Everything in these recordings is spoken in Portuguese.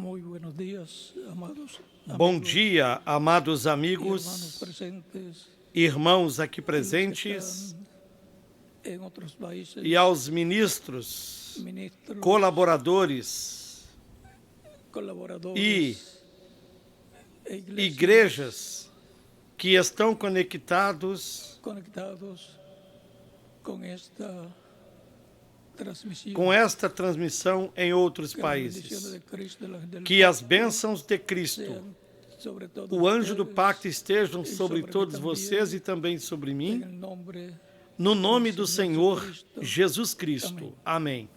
Muy buenos días, amados Bom amigos dia, amados y amigos, hermanos presentes irmãos aqui y los que presentes están en otros países, e aos ministros, ministros, colaboradores colaboradores e igrejas que estão conectados conectados con esta transmisión. com esta transmissão em outros Que las bendiciones países. de Cristo, el ángel del Que as pacto, bênçãos de Cristo, sean sobre todos o anjo do ustedes, pacto, estejam e sobre sobre todos mim vocês também, e também sobre en mim, el nombre no nome do do Senhor Senhor Cristo. Jesus Cristo. Amém.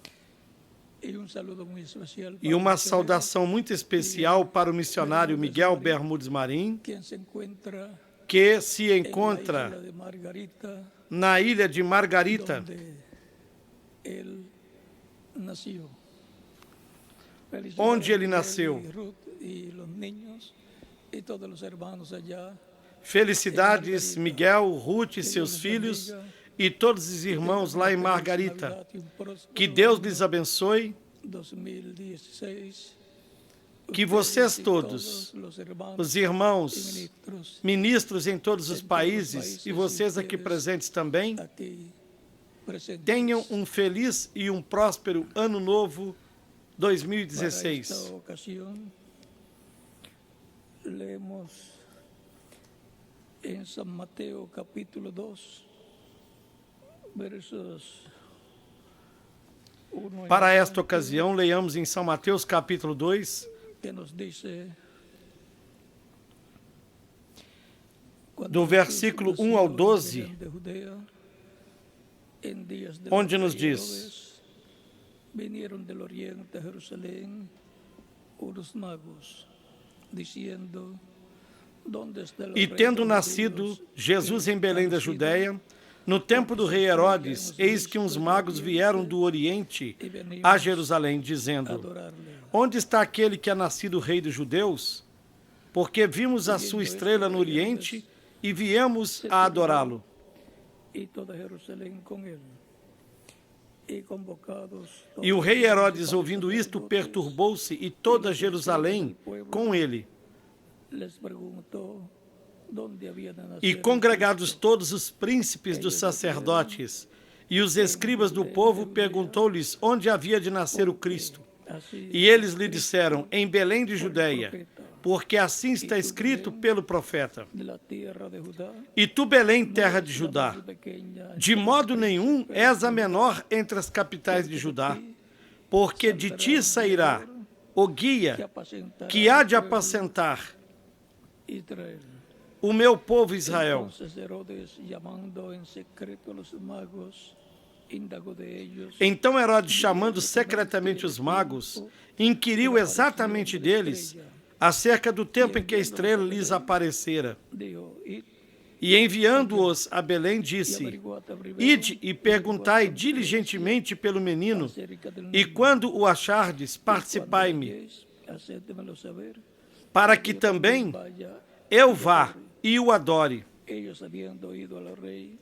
y un saludo muy especial E para uma usted, saudação muito especial para o missionário Miguel Bermudes Marim, quien se encuentra que se en la isla encontra de Margarita, na ilha de Margarita, donde él nació. onde ele Felicidades a nasceu. y Ruth y los niños y todos los hermanos allá. Felicidades, Miguel, Ruth e seus filhos e todos os irmãos lá em Margarita. Que Deus lhes abençoe, 2016. que vocês todos, os irmãos, ministros em todos os países e vocês aqui presentes também, tenham um feliz e um próspero ano novo 2016. Para esta ocasión, leemos en San Mateo capítulo 2, versos 1 en Para esta adelante, ocasião, leiamos em São Mateus capítulo 2, que nos dice, do versículo 1 ao 12, onde nos diz: vinieron del oriente a Jerusalén unos magos, diciendo, ¿dónde está el E rey tendo de los nascido judíos Jesus que em Belém ha da nacido? Judéia, no tempo do rei Herodes, eis que uns magos vieram do Oriente a Jerusalém, dizendo: Adorarle. Onde está aquele que é nascido rei dos judeus? Porque vimos a sua estrela no Oriente e viemos a adorá-lo. Y toda Jerusalén con él. Y convocados E o rei todos los Herodes, ouvindo isto, sacerdotes, perturbou-se e toda Jerusalém com ele. les preguntó dónde había de nacer E el congregados Cristo. todos os príncipes dos sacerdotes e os escribas do povo, perguntou-lhes onde havia de nascer o Cristo. Así E eles lhe disseram: em Belém de Judeia, porque assim está escrito pelo profeta. de la tierra de Judá, E tu, Belém, terra de Judá, más pequeña de modo nenhum és a menor entre as capitais de Judá, porque de ti sairá o guia apacentará que há de apacentar Israel. o meu povo Israel. Entonces Herodes, llamando en secreto a los magos, indagó de ellos Então Herodes, chamando secretamente os magos, inquiriu exatamente deles acerca do tempo em que a estrela lhes aparecera. dijo, id E enviando-os a Belém, disse: averiguad primero Ide e perguntai diligentemente pelo menino, acerca del e niño. quando o achardes, Cuando participai-me, halléis, hacédmelo saber, para que também vaya. eu vá e o adore. Ellos habiendo oído al rey,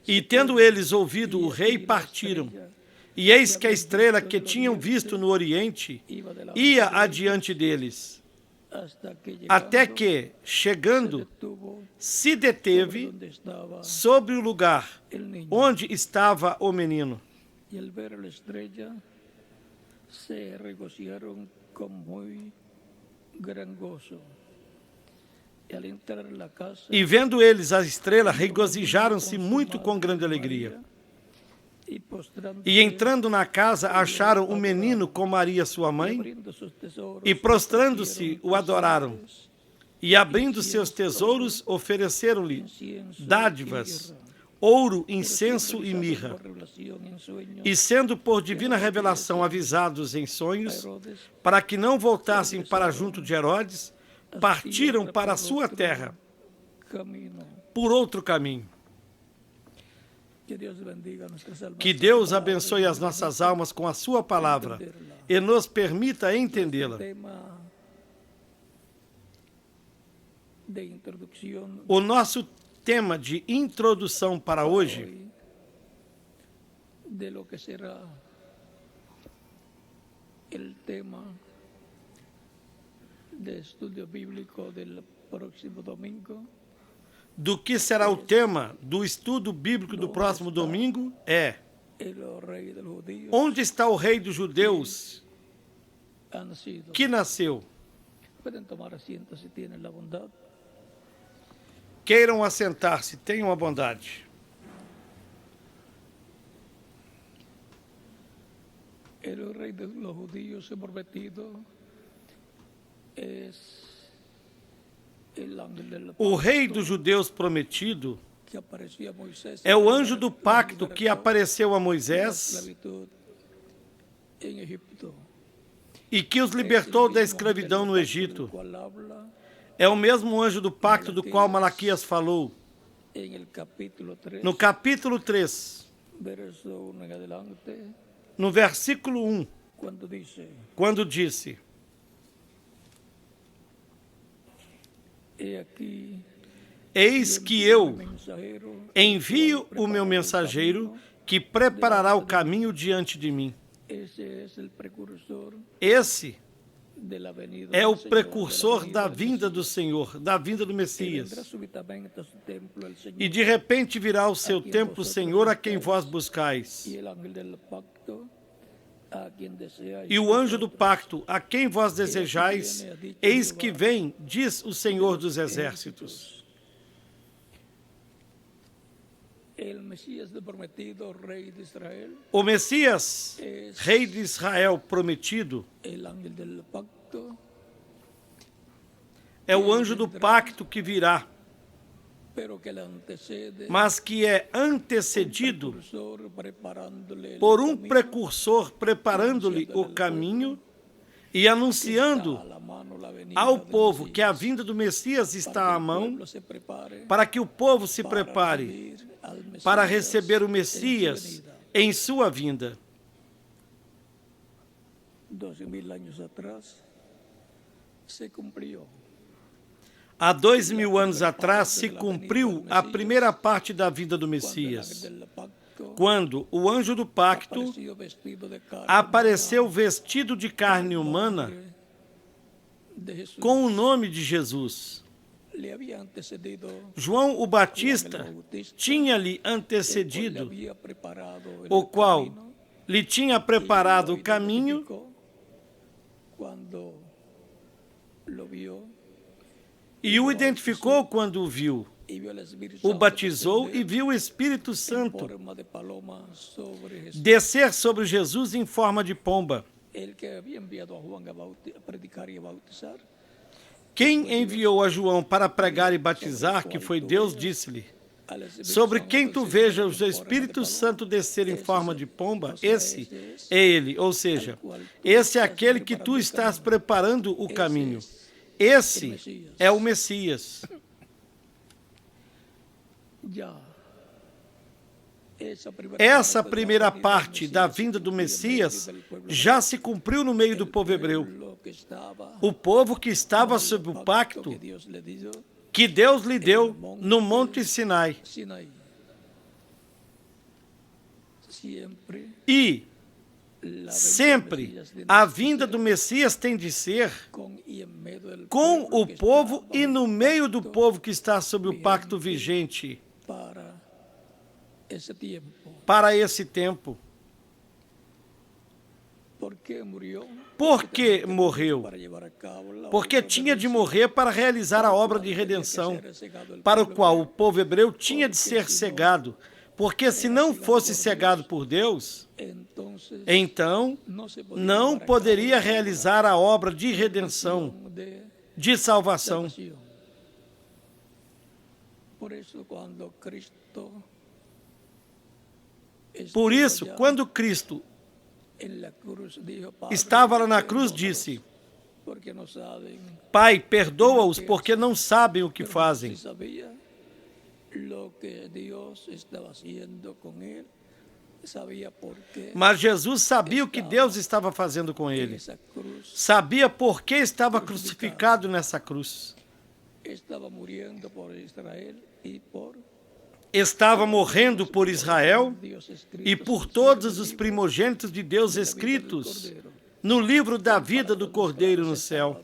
E tendo eles ouvido o rei, partiram. E eis que a estrela que tinham visto no Oriente iba de la ia adiante deles, hasta que llegando, até que, chegando, detuvo se deteve donde estaba sobre o lugar el niño. onde estava o menino. Y al ver la estrella, se regocijaron con muy gran gozo. Y al entrar en la casa, E vendo eles a estrela, regozijaram-se muito com grande alegria. y postrándose, E entrando na casa, acharam o menino com Maria, sua mãe, abriendo sus tesoros, e prostrando-se, o adoraram. E abrindo seus tesouros, ofereceram-lhe incienso dádivas, y mirra. ouro, incenso e mirra. Por revelación en sueños, E sendo por divina revelação avisados em sonhos, Herodes, para que não voltassem para junto de Herodes, partiram para a sua terra camino. por outro caminho. Que Dios bendiga nuestras almas. Que Deus abençoe as nossas almas com a sua palavra e nos permita entendê-la. Tema de introducción O nosso tema de introdução para hoje hoy de lo que será el tema do que será o tema do estudo bíblico do próximo domingo é: onde está o rei dos judeus que nasceu? Queiram assentar-se, tenham a bondade. El rey de los judíos prometido es el ángel del O rei dos judeus prometido é o anjo do pacto que apareceu a Moisés e que os libertou da escravidão no Egito. É o mesmo anjo do pacto do qual Malaquias falou. No capítulo 3, no versículo 1, quando disse: eis que eu envio o meu mensageiro que preparará o caminho diante de mim. Esse é o precursor da vinda do Senhor, da vinda do Messias. E de repente virá o seu tempo, Senhor, a quem vós buscais. E o anjo do pacto, a quem vós desejais, eis que vem, diz o Senhor dos Exércitos. O Messias, rei de Israel prometido, é o anjo do pacto que virá, mas que é antecedido por um precursor preparando-lhe o caminho e anunciando ao povo que a vinda do Messias está à mão, para que o povo se prepare para receber o Messias em sua vinda. 2000 anos atrás se cumpriu. Há 2000 anos atrás se cumpriu a primeira parte da vida do Messias, quando o anjo do pacto apareceu vestido de carne humana com o nome de Jesus. João o Batista tinha-lhe antecedido, o qual lhe tinha preparado o caminho e o identificou quando o viu. O batizou e viu o Espírito Santo descer sobre Jesus em forma de pomba. Quem enviou a João para pregar e batizar, que foi Deus, disse-lhe: sobre quem tu vejas o Espírito Santo descer em forma de pomba, esse é ele, ou seja, esse é aquele que tu estás preparando o caminho. Esse é o Messias. Essa primeira parte da vinda do Messias já se cumpriu no meio do povo hebreu. O povo que estava sob o pacto que Deus lhe deu no Monte Sinai. E sempre a vinda do Messias tem de ser com o povo e no meio do povo que está sob o pacto vigente para esse tempo. Por que morreu? Porque tinha de morrer para realizar a obra de redenção, para o qual o povo hebreu tinha de ser cegado. Porque se não fosse cegado por Deus, então não poderia realizar a obra de redenção, de salvação. Por isso, quando Cristo estava lá na cruz, disse: Pai, perdoa-os porque não sabem o que fazem. Mas Jesus sabia o que Deus estava fazendo com ele. Sabia por que estava crucificado nessa cruz. Estava morrendo por Israel e por todos os primogênitos de Deus escritos no livro da vida do Cordeiro no céu.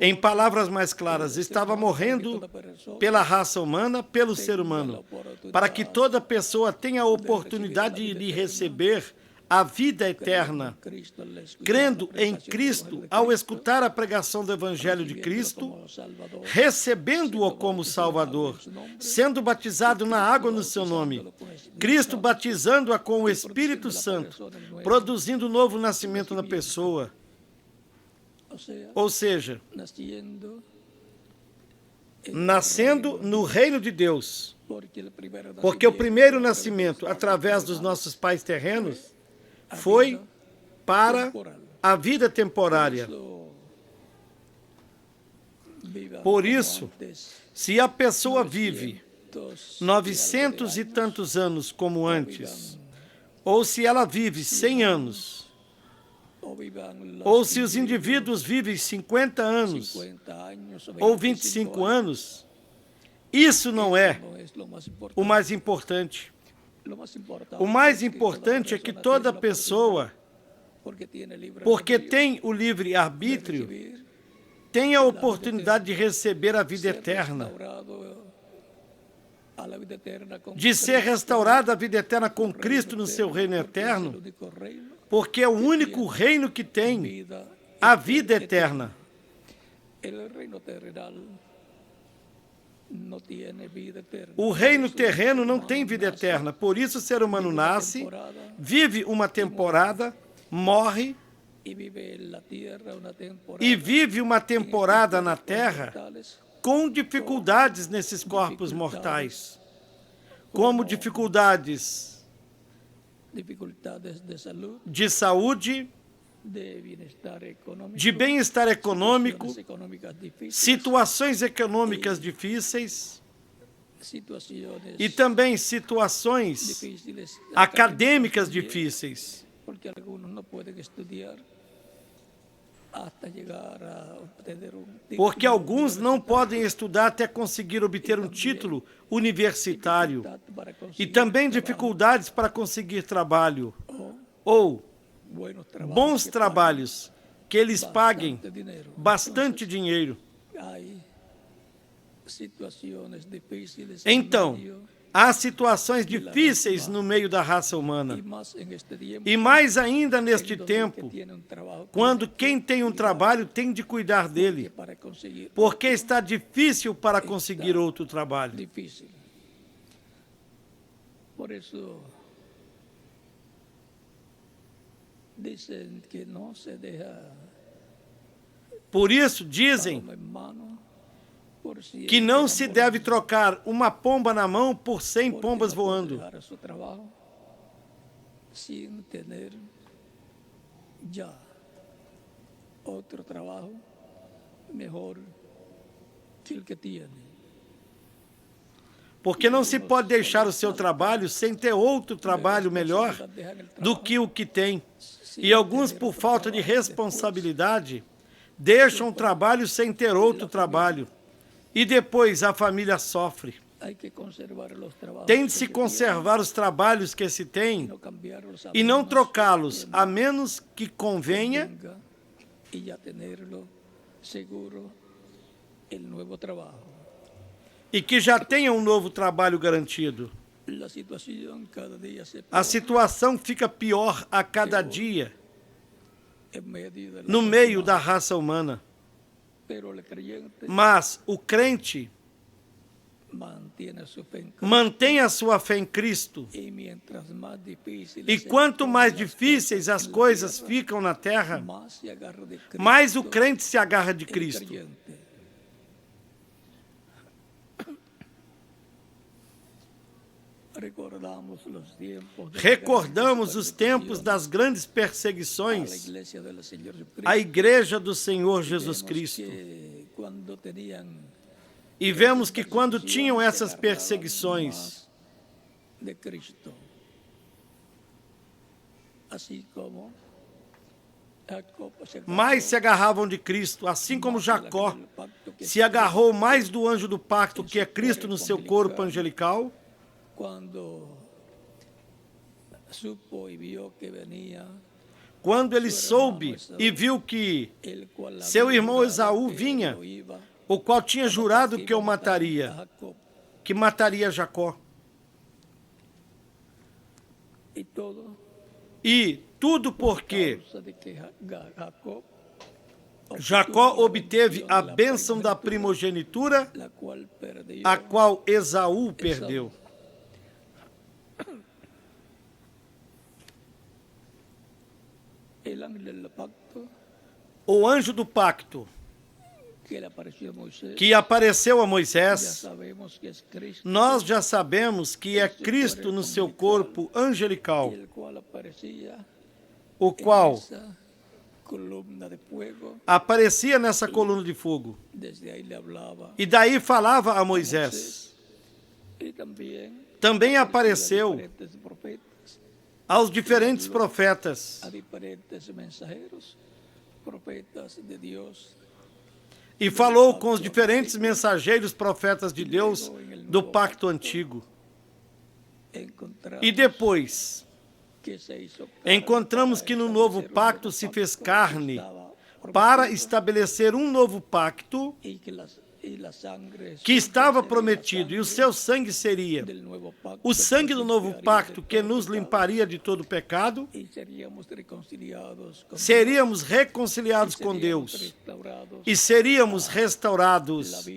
Em palavras mais claras, estava morrendo pela raça humana, pelo ser humano, para que toda pessoa tenha a oportunidade de receber a vida eterna, crendo em Cristo, ao escutar a pregação do Evangelho de Cristo, recebendo-o como Salvador, sendo batizado na água no seu nome, Cristo batizando-a com o Espírito Santo, produzindo um novo nascimento na pessoa. Ou seja, nascendo no reino de Deus. Porque o primeiro nascimento, através dos nossos pais terrenos, foi para a vida temporária. Por isso, se a pessoa vive 900 e tantos anos como antes, ou se ela vive 100 anos, ou se os indivíduos vivem 50 anos ou 25 anos, isso não é o mais importante. O mais importante é que toda pessoa, porque tem o livre-arbítrio, tem a oportunidade de receber a vida eterna, de ser restaurada a vida eterna com Cristo no seu reino eterno, porque é o único reino que tem a vida eterna. O reino terreno não tem vida eterna, por isso o ser humano nasce, vive uma temporada, morre e vive uma temporada na terra com dificuldades nesses corpos mortais, como dificuldades de saúde, de bem-estar econômico, situações econômicas difíceis e também situações acadêmicas difíceis. Porque alguns não podem estudar até conseguir obter um título universitário e também dificuldades para conseguir trabalho ou bons trabalhos que eles paguem bastante dinheiro. Então, há situações difíceis no meio da raça humana. E mais ainda neste tempo, quando quem tem um trabalho tem de cuidar dele, porque está difícil para conseguir outro trabalho. Por isso, dizem que não se deixa. Por isso, dizem que não se deve trocar uma pomba na mão por 100 pombas voando. Sem ter já outro trabalho melhor que o que tinha. Porque não se pode deixar o seu trabalho sem ter outro trabalho melhor do que o que tem. E alguns, por falta de responsabilidade, deixam o trabalho sem ter outro trabalho. E depois a família sofre. Tem de se conservar os trabalhos que se tem e não trocá-los, a menos que convenha e que já tenha um novo trabalho garantido. A situação fica pior a cada dia no meio da raça humana. Mas o crente mantém a sua fé em Cristo. E quanto mais difíceis as coisas ficam na terra, mais o crente se agarra de Cristo. Recordamos os tempos das grandes perseguições à Igreja do Senhor Jesus Cristo. E vemos que quando tinham essas perseguições, mais se agarravam de Cristo, assim como Jacó se agarrou mais do anjo do pacto, que é Cristo no seu corpo angelical. Quando ele soube e viu que seu irmão Esaú vinha, o qual tinha jurado que o mataria, que mataria Jacó. E tudo porque Jacó obteve a bênção da primogenitura, a qual Esaú perdeu. O anjo do pacto que apareceu a Moisés, nós já sabemos que é Cristo no seu corpo angelical, o qual aparecia nessa coluna de fogo. E daí falava a Moisés. Também apareceu aos diferentes profetas e falou com os diferentes mensageiros profetas de Deus do pacto antigo. E depois encontramos que no novo pacto se fez carne para estabelecer um novo pacto que estava prometido, e o seu sangue seria o sangue do novo pacto que nos limparia de todo pecado, seríamos reconciliados com Deus e seríamos restaurados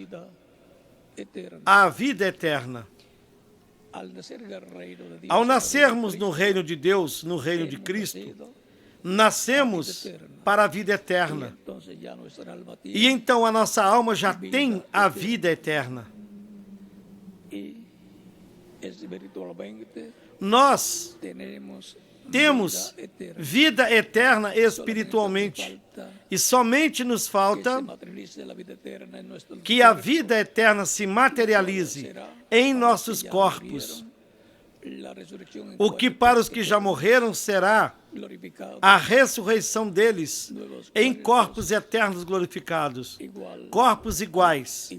à vida eterna. Ao nascermos no reino de Deus, no reino de Cristo, nascemos para a vida eterna. E então a nossa alma já tem a vida eterna. Nós temos vida eterna espiritualmente. E somente nos falta que a vida eterna se materialize em nossos corpos. O que para os que já morreram será a ressurreição deles em corpos eternos glorificados, corpos iguais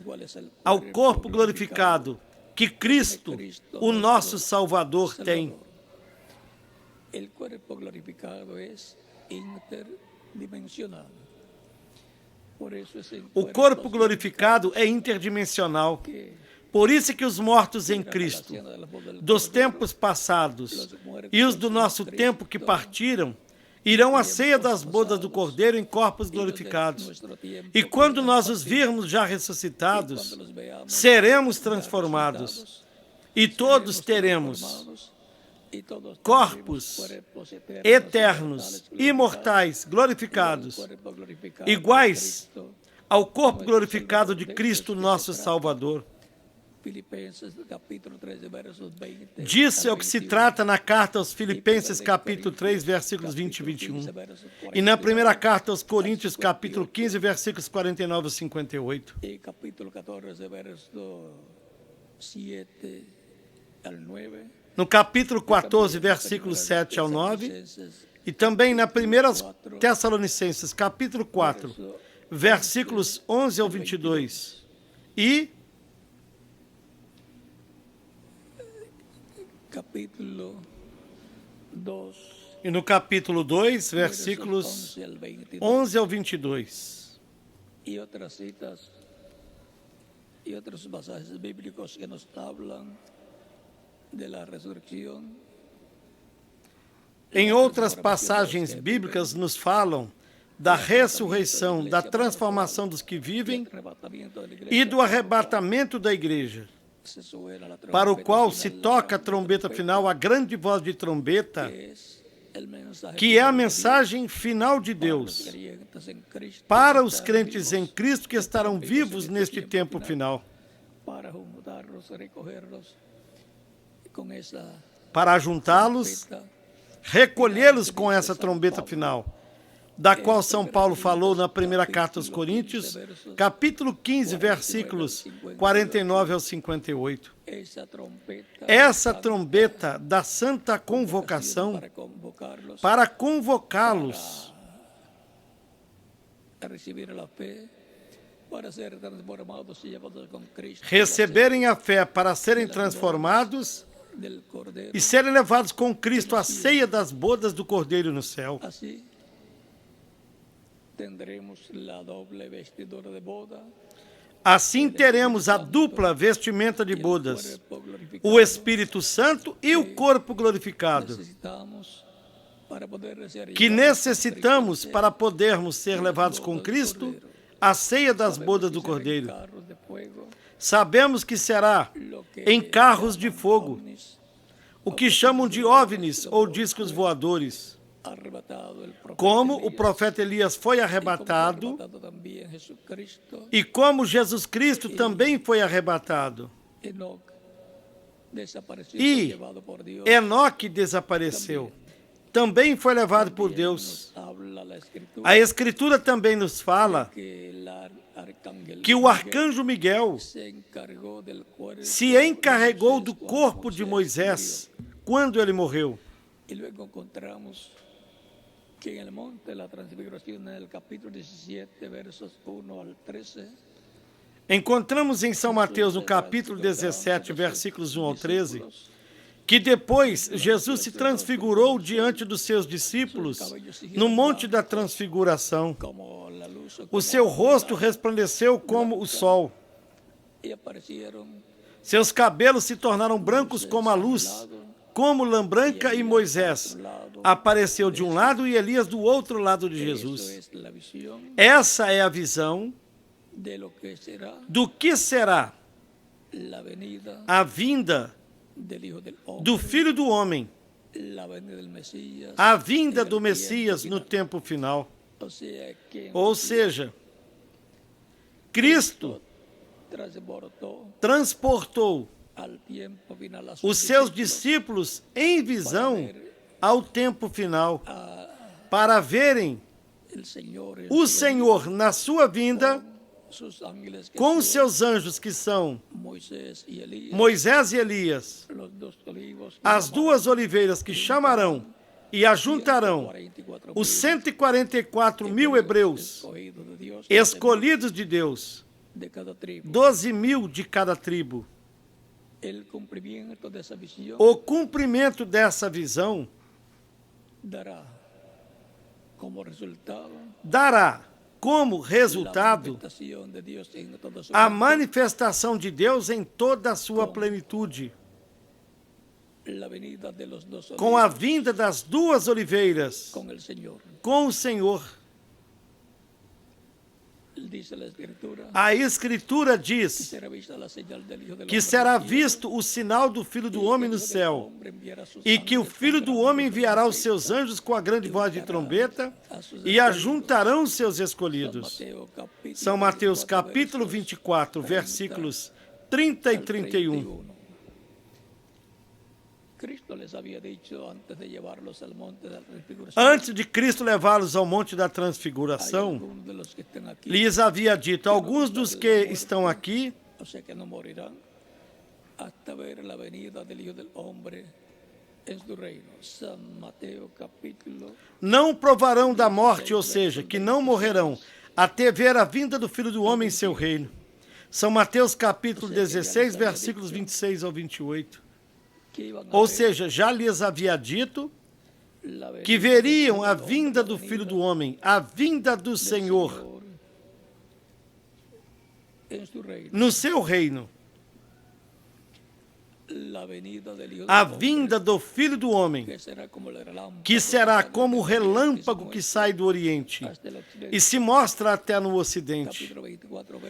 ao corpo glorificado que Cristo, o nosso Salvador, tem. O corpo glorificado é interdimensional. Por isso que os mortos em Cristo, dos tempos passados e os do nosso tempo que partiram, irão à ceia das bodas do Cordeiro em corpos glorificados. E quando nós os virmos já ressuscitados, seremos transformados. E todos teremos corpos eternos, imortais, glorificados, iguais ao corpo glorificado de Cristo, nosso Salvador. Disso é o que se trata na carta aos Filipenses, capítulo 3, versículos 20 e 21. E na primeira carta aos Coríntios, capítulo 15, versículos 49 a 58. No capítulo 14, versículos 7 ao 9. E também na primeira Tessalonicenses, capítulo 4, versículos 11 ao 22. E no capítulo 2, versículos 11 ao 22. E outras citas e outros passagens bíblicos que nos falam da ressurreição. Em outras passagens bíblicas nos falam da ressurreição, da transformação dos que vivem e do arrebatamento da igreja, para o qual se toca a trombeta final, a grande voz de trombeta, que é a mensagem final de Deus para os crentes em Cristo que estarão vivos neste tempo final, para ajuntá-los, recolhê-los com essa trombeta final, da qual São Paulo falou na primeira carta aos Coríntios, capítulo 15, versículos 49 ao 58. Essa trombeta da santa convocação para convocá-los receberem a fé para serem transformados e serem levados com Cristo à ceia das bodas do Cordeiro no céu. Assim teremos a dupla vestimenta de bodas, o Espírito Santo e o corpo glorificado, que necessitamos para podermos ser levados com Cristo à ceia das bodas do Cordeiro. Sabemos que será em carros de fogo, o que chamam de OVNIs ou discos voadores. Como o profeta Elias foi arrebatado e como Jesus Cristo também foi arrebatado. E Enoque desapareceu, também foi levado por Deus. A Escritura também nos fala que o arcanjo Miguel se encarregou do corpo de Moisés quando ele morreu. Y luego encontramos que en el monte de la transfiguración, en el capítulo 17, versos 1 al 13, encontramos em São Mateus, no capítulo 17, versículos 1 ao 13, que depois Jesus se transfigurou diante dos seus discípulos no monte da transfiguração. O seu rosto resplandeceu como o sol. Seus cabelos se tornaram brancos como a luz, como lã branca, e Moisés apareceu de um lado e Elias do outro lado de Jesus. Essa é a visão do que será a vinda do Filho do Homem, a vinda do Messias no tempo final. Ou seja, Cristo transportou os seus discípulos em visão ao tempo final, para verem o Senhor na sua vinda com os seus anjos, que são Moisés e Elias, as duas oliveiras que chamarão e ajuntarão os 144.000 hebreus escolhidos de Deus, 12.000 de cada tribo. O cumprimento dessa visão dará como resultado a manifestação de Deus em toda a sua plenitude, com a vinda das duas oliveiras, com o Senhor. A Escritura diz que será visto o sinal do Filho do Homem no céu, e que o Filho do Homem enviará os seus anjos com a grande voz de trombeta e ajuntarão os seus escolhidos. São Mateus capítulo 24, versículos 30 e 31. Antes de Cristo levá-los ao monte da transfiguração, lhes havia dito: alguns dos que estão aqui não provarão da morte, ou seja, que não morrerão, até ver a vinda do Filho do Homem em seu reino. São Mateus capítulo 16, versículos 26 ao 28. Ou seja, já lhes havia dito que veriam a vinda do Filho do Homem, a vinda do Senhor no seu reino. A vinda do Filho do Homem, que será como o relâmpago que sai do Oriente e se mostra até no Ocidente.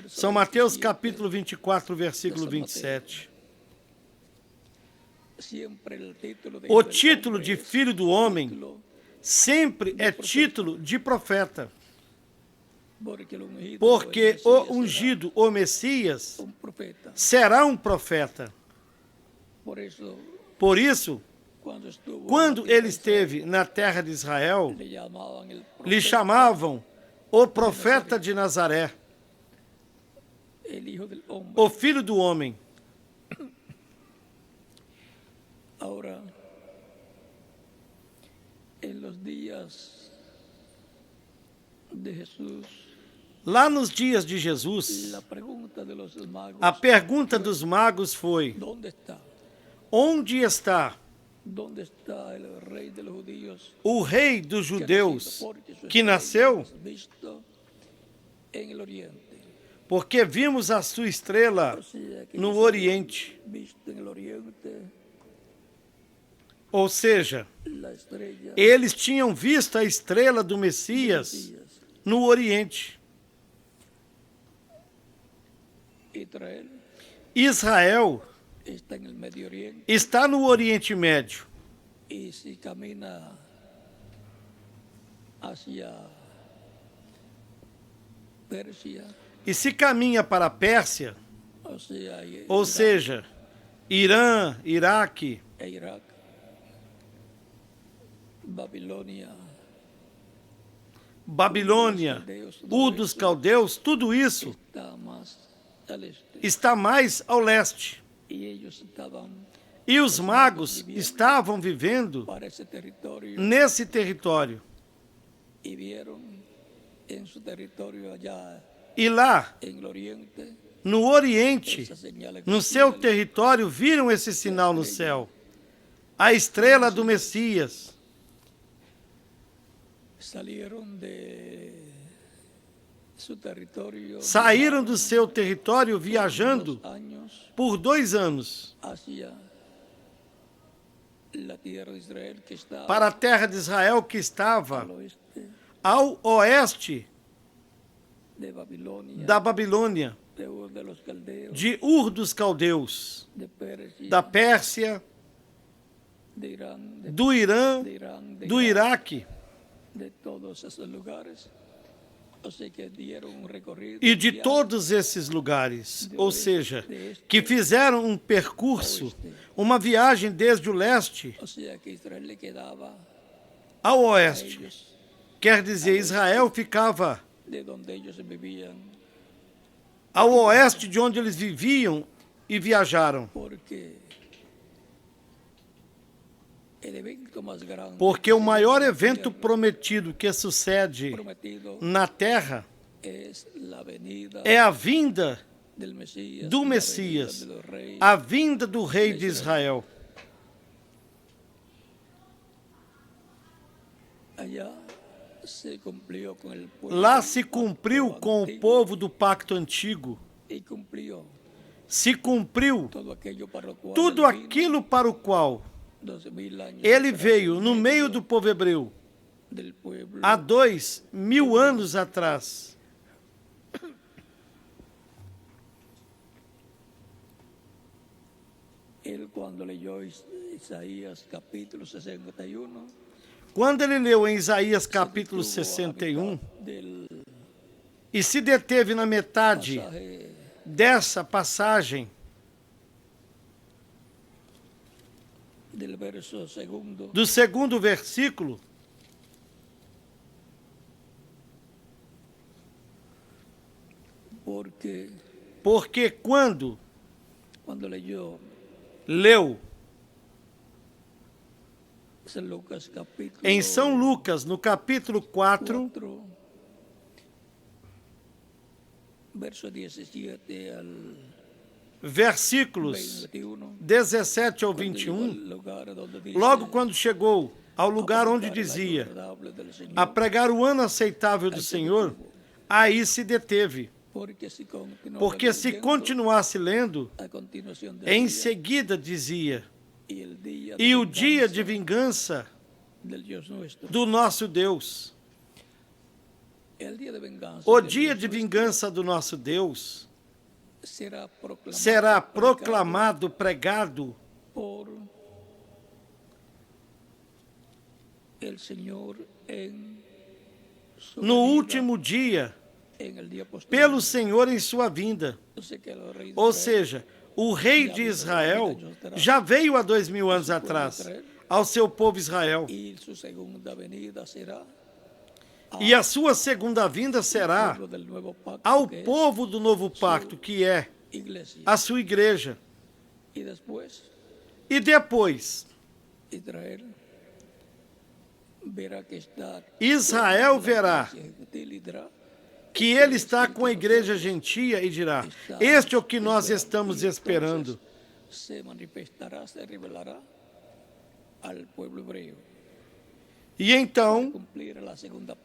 São Mateus capítulo 24, versículo 27. O título de Filho do Homem sempre é título de profeta, porque o ungido, o Messias, será um profeta. Por isso, quando ele esteve na terra de Israel, lhe chamavam o profeta de Nazaré, o Filho do Homem. Ahora, en los días de Jesús, lá nos dias de Jesus, a pergunta dos magos foi: onde está ¿Dónde está el rey de los judíos o rei dos judeus que nasceu? visto en el oriente? Porque vimos a sua estrela O sea, que no ellos Oriente. habían visto en el oriente Ou seja, la estrella eles tinham visto a estrela do Messias Mesías. no Oriente. Israel Israel está en el Medio Oriente está no Oriente Médio. y si camina hacia Persia, E se caminha para a Pérsia, o sea, ou seja, Irã, Iraque, Irak, Babilônia, Babilônia, Ur dos Caldeus, tudo isso está más al este. está mais ao leste. Y ellos estaban E os magos estavam vivendo para ese territorio nesse território. y vieron en su territorio allá E lá, en el oriente no Oriente, esa señal no seu território, viram esse sinal no céu. A estrela do Messias. salieron de su territorio Saíram do seu território viajando 2 años por 2 anos hacia la tierra de Israel que está para a terra de Israel que estava al oeste ao oeste de Babilonia, da Babilônia, de Ur de los Caldeos, de Ur dos Caldeus, de Persia, da Pérsia, de Irán, do Irã, de Irán, de do Irak, Iraque de todos esos lugares. O sea que dieron un recorrido e de viaje todos esses lugares. Ou seja, que fizeram um percurso, uma viagem desde o leste O sea que Israel le quedaba ao a oeste. ellos Quer dizer, Israel ficava de donde ellos vivían, ao oeste de onde eles viviam e viajaram. porque el evento más grande Porque o maior evento prometido que sucede prometido na terra es la venida é a vinda del Mesías, do la Messias, venida de los reyes. a vinda do rei de Israel. Allá se cumplió con el pueblo Lá se cumpriu com o povo do pacto antigo, y cumplió se cumpriu todo aquello para lo cual tudo él vino aquilo para o qual 12.000 años ele atrás, veio en no meio do povo hebreu del pueblo há 2000 anos atrás. Él cuando leyó Isaías capítulo 61 Quando ele leu em Isaías capítulo estuvo a 61 mitad del e se deteve na metade pasaje dessa passagem, del verso segundo, do segundo versículo, porque quando leyó leu San Lucas capítulo em São Lucas, no capítulo 4, 4, verso 17 al versículos 21, 17 ao cuando llegó 21, al lugar donde dice, logo quando chegou ao lugar onde dizia a pregar o ano aceitável do Senhor, aí se deteve, porque se continuasse lendo, a continuación em decía, seguida dizia, y e o dia de vingança del Dios nuestro, do nosso Deus, el día de venganza o del dia Dios de nuestro vingança do nosso Deus será será proclamado, pregado por el Señor en su no venida, último dia, en el día posterior. pelo Senhor em sua vinda. Yo sé que el rey de Ou Israel seja, o rei de Israel já veio há 2000 anos atrás ao seu povo Israel. y su segunda venida será E a sua segunda vinda será pueblo del nuevo pacto, ao que es povo do novo pacto, que é iglesia. a sua igreja. Y después E depois, Israel verá que está Israel verá gentil y dirá, que ele está com a igreja gentia e dirá, este é o que nós estamos esperando. se manifestará, se revelará E então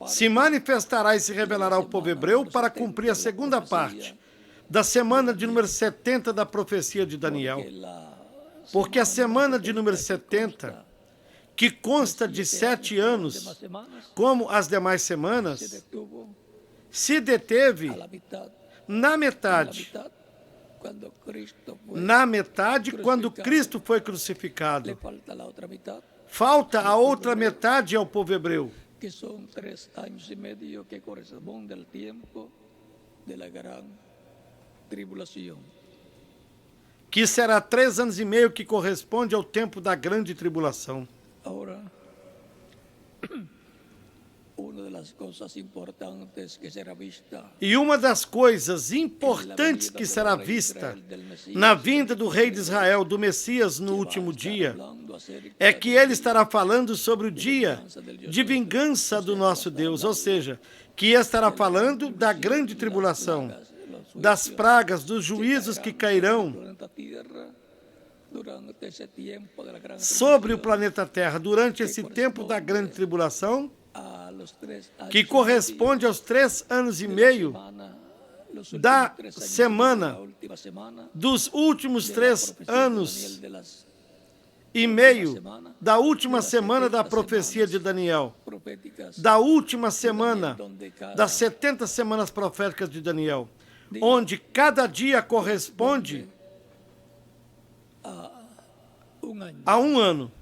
se manifestará e se revelará ao povo hebreu para cumprir a segunda parte da semana de número 70 da profecia de Daniel. Porque a semana de número 70, que consta de 7 anos, como as demais semanas, se deteve na metade quando Cristo foi crucificado. Falta a outra metade ao povo hebreu, que são 3 anos e meio que correspondem ao tempo da grande tribulação. Que será 3 anos e meio que corresponde ao tempo da grande tribulação. Agora, uma das coisas importantes que será vista. E uma das coisas importantes que será vista na vinda do rei de Israel, do Messias, no último dia, é que ele estará falando sobre o dia de vingança do nosso Deus, ou seja, que estará falando da grande tribulação, das pragas, dos juízos que cairão sobre o planeta Terra durante esse tempo da grande tribulação, que corresponde aos 3 anos e meio da semana, dos últimos 3 anos e meio da última semana da profecia de Daniel, da última semana das 70 semanas proféticas de Daniel, onde cada dia corresponde a um ano.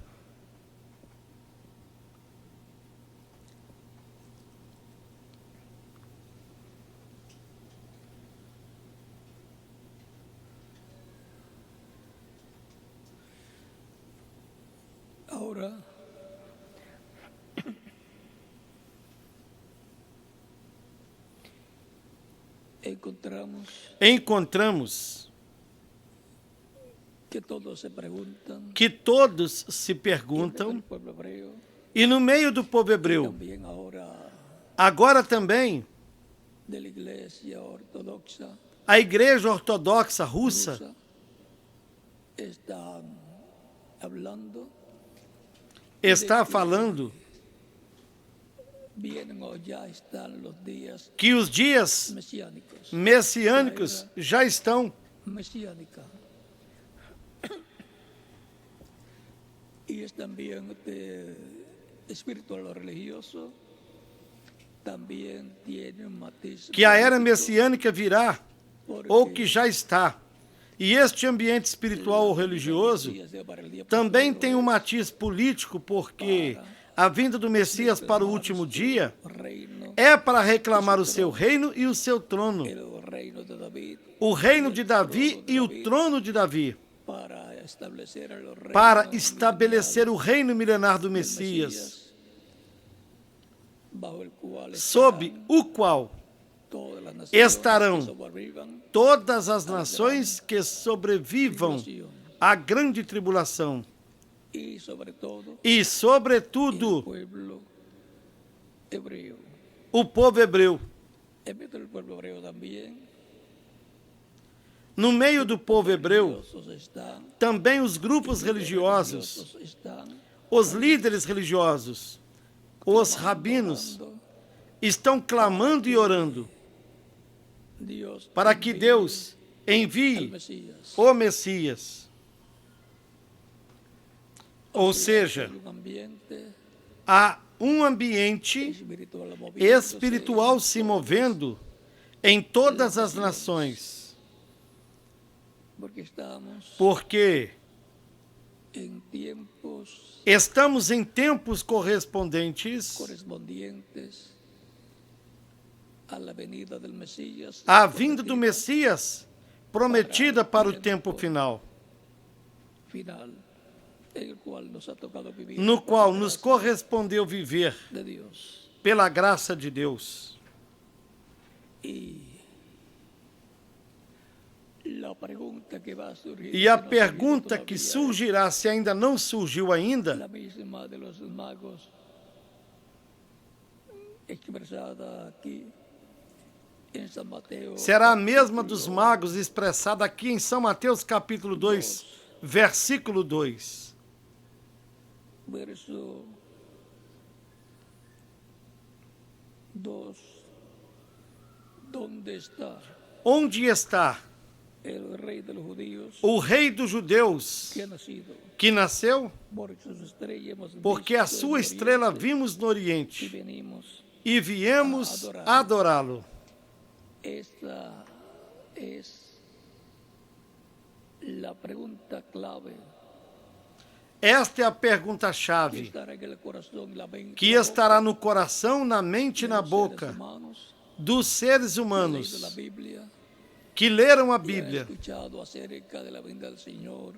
Agora, encontramos que todos se perguntam, e no meio do povo hebreu, agora também, a Igreja Ortodoxa Russa está falando que os dias messiânicos já estão. E também espiritual religioso também tem matiz. Que a era messiânica virá, ou que já está. E este ambiente espiritual ou religioso também tem um matiz político, porque a vinda do Messias para o último dia é para reclamar o seu reino e o seu trono. O reino de Davi e o trono de Davi. Para estabelecer o reino milenar do Messias, sob o qual estarão todas as nações que sobrevivam à grande tribulação e, sobretudo, o povo hebreu. No meio do povo hebreu, também os grupos religiosos, os líderes religiosos, os rabinos, estão clamando e orando para que Deus envie o Messias. Ou seja, há um ambiente espiritual se movendo em todas as nações. Porque estamos em tempos correspondentes à vinda do Messias prometida para o tempo final, no qual nos correspondeu viver pela graça de Deus. E a pergunta que surgirá, se ainda não surgiu ainda, será a mesma dos magos expressada aqui em São Mateus capítulo 2, versículo 2. verso 2, ¿dónde está Onde está el rey de los judíos o rei dos judeus que ha nacido? que nasceu? Porque su estrella hemos Porque a visto sua en estrela Oriente vimos no y Oriente venimos. e viemos adorá-lo. Esta es la pregunta clave Esta é a que pergunta-chave estará en el corazón y la mente que y la estará boca no coração, na mente e de na los seres boca humanos dos seres que han leído la humanos Biblia que leram a y han Bíblia escuchado acerca de la venida del Señor.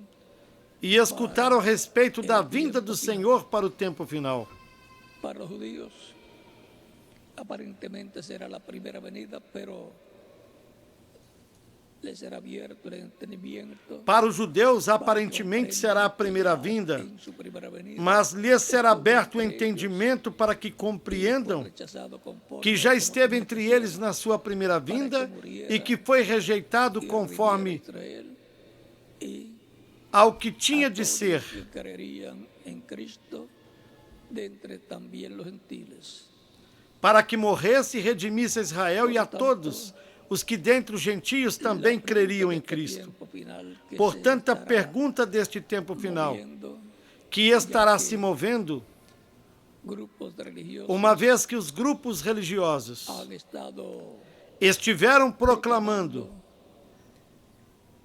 e escutaram a respeito da vinda do Senhor para o tempo final. Para los judíos, aparentemente será la primera venida, pero les será abierto el entendimiento. Para os judeus, aparentemente será a primeira vinda, En su primera venida, mas lhes será aberto o entendimento para que compreendam rechazado conforme que já como esteve entre eles na sua primeira vinda e que foi rejeitado conforme Israel y ao que tinha de todos ser, los que creerían en Cristo, de entre también los gentiles. para que morresse e redimisse a Israel e a todos os que dentre os gentios também creriam em Cristo. Portanto, a pergunta deste tempo final, que estará se movendo, Grupos religiosos uma vez que os grupos religiosos han estado estiveram proclamando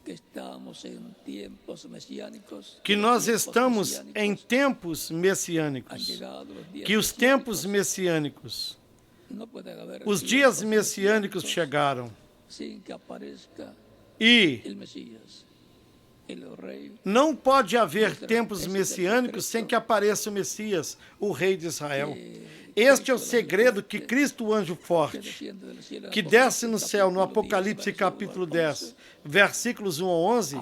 que estamos en tiempos mesiánicos, que nós estamos em tempos han messiânicos, llegado los días que os tempos messiânicos, no puede haber os tiempos dias messiânicos mesiánicos chegaram sin que aparezca e el Mesías, el rey. não pode haver tempos messiânicos sem que apareça o Messias, o Rei de Israel. Este é o segredo que Cristo, o anjo forte, que desce no céu no Apocalipse capítulo 10, versículos 1 a 11,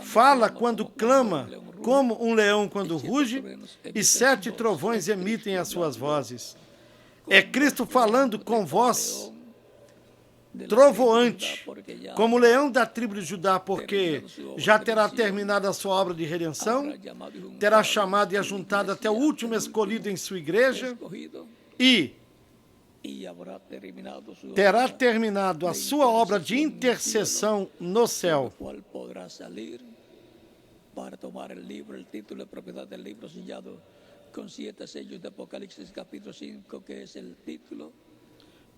fala quando clama como um leão quando ruge e 7 trovões emitem as suas vozes. É Cristo falando com voz trovoante, como leão da tribo de Judá, porque já terá terminado a sua obra de redenção, terá chamado e ajuntado até o último escolhido em sua igreja e terá terminado a sua obra de intercessão no céu. Cual podrá salir para tomar el libro, el título de propiedad del libro sellado con 7 sellos de Apocalipsis capítulo 5, que es el título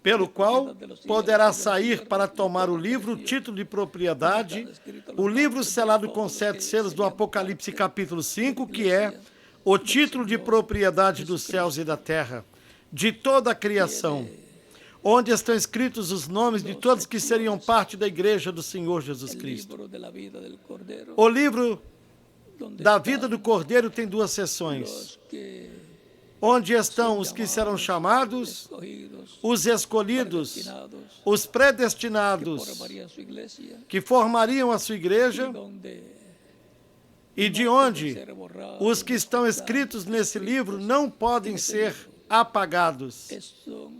Pelo qual poderá sair para tomar o livro, o título de propriedade, o livro selado com 7 selos do Apocalipse capítulo 5, que é o título de propriedade dos céus e da terra, de toda a criação, onde estão escritos os nomes de todos que seriam parte da igreja do Senhor Jesus Cristo. libro de la vida del Cordero, O livro donde da vida do Cordeiro tem 2 seções, los que onde estão os que serão chamados, escogidos, os escolhidos, destinados, os predestinados, formarían su iglesia, que formariam a sua igreja, donde e de onde ser borrados, os que estão escritos nesse livro não podem ser apagados. son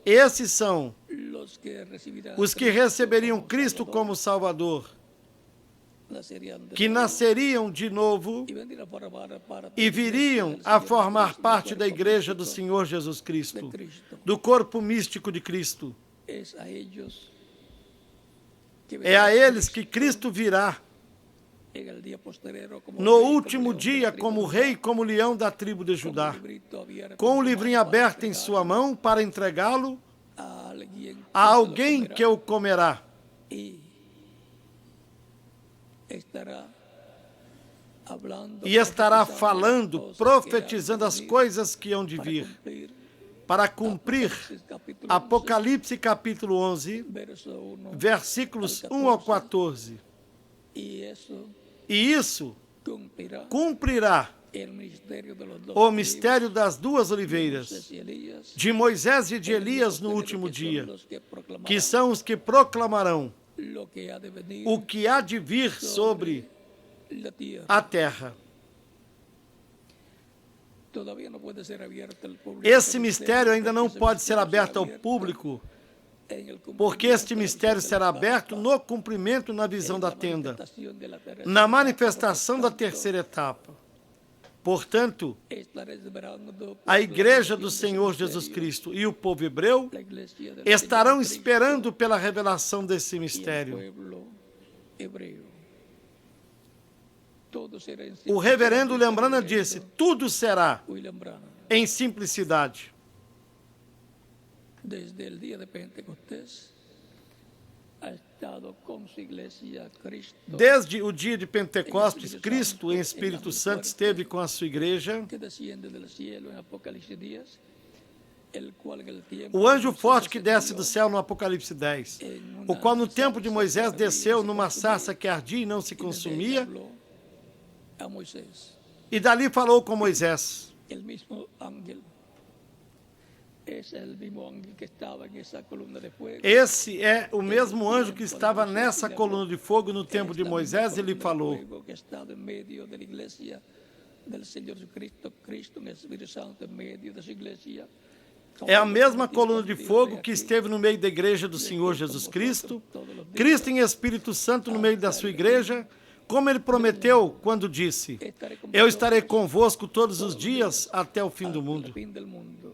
Esses são los que recibirán os que receberiam Cristo como Salvador, que nasceriam de novo e viriam a formar parte da igreja do Senhor Jesus Cristo, do corpo místico de Cristo. É a eles que Cristo virá no último dia como rei, como leão da tribo de Judá, com o livrinho aberto em sua mão para entregá-lo a alguém que o comerá. E estará falando, profetizando as coisas que hão de vir, para cumprir Apocalipse capítulo 11, versículos 1 ao 14. E isso cumprirá o mistério das 2 oliveiras, de Moisés e de Elias no último dia, que são os que proclamarão o que há de vir sobre a terra. Esse mistério ainda não pode ser aberto ao público, porque este mistério será aberto no cumprimento na visão da tenda, na manifestação da terceira etapa. Portanto, estará esperando a igreja do Senhor Jesus Cristo e o povo hebreu la iglesia del estarão Señor Cristo esperando pela revelação desse y el mistério. pueblo hebreo. Todo será en O reverendo simplicidad, Lembrana disse, tudo será William Branham. em simplicidade. Desde el día de Pentecostés ha estado con su iglesia Cristo, Desde o dia de Pentecostes, Cristo, em Espírito Santo, esteve com a sua igreja. que desciende del cielo en Apocalipsis 10, el cual en el tiempo O anjo de forte que Moisés desce do céu no Apocalipse 10, en una o qual no tempo de zarza Moisés que ardía y desceu se numa consumía, sarça que ardia e não se y desde ella consumia, habló a Moisés. e dali falou com Moisés. El mismo ángel es el mismo ángel que estaba en esa columna de fuego. Esse é o mesmo anjo que estava nessa coluna de fogo no tempo de Moisés, e lhe falou. Que ha estado en medio de la iglesia del Señor Jesucristo, Cristo en el Espíritu Santo en medio de su iglesia. É a mesma coluna de fogo que esteve no meio da igreja do Senhor Jesus Cristo, Cristo em Espírito Santo no meio da sua igreja, como ele prometeu quando disse, eu estarei convosco todos os dias até o fim do mundo. Fin del mundo.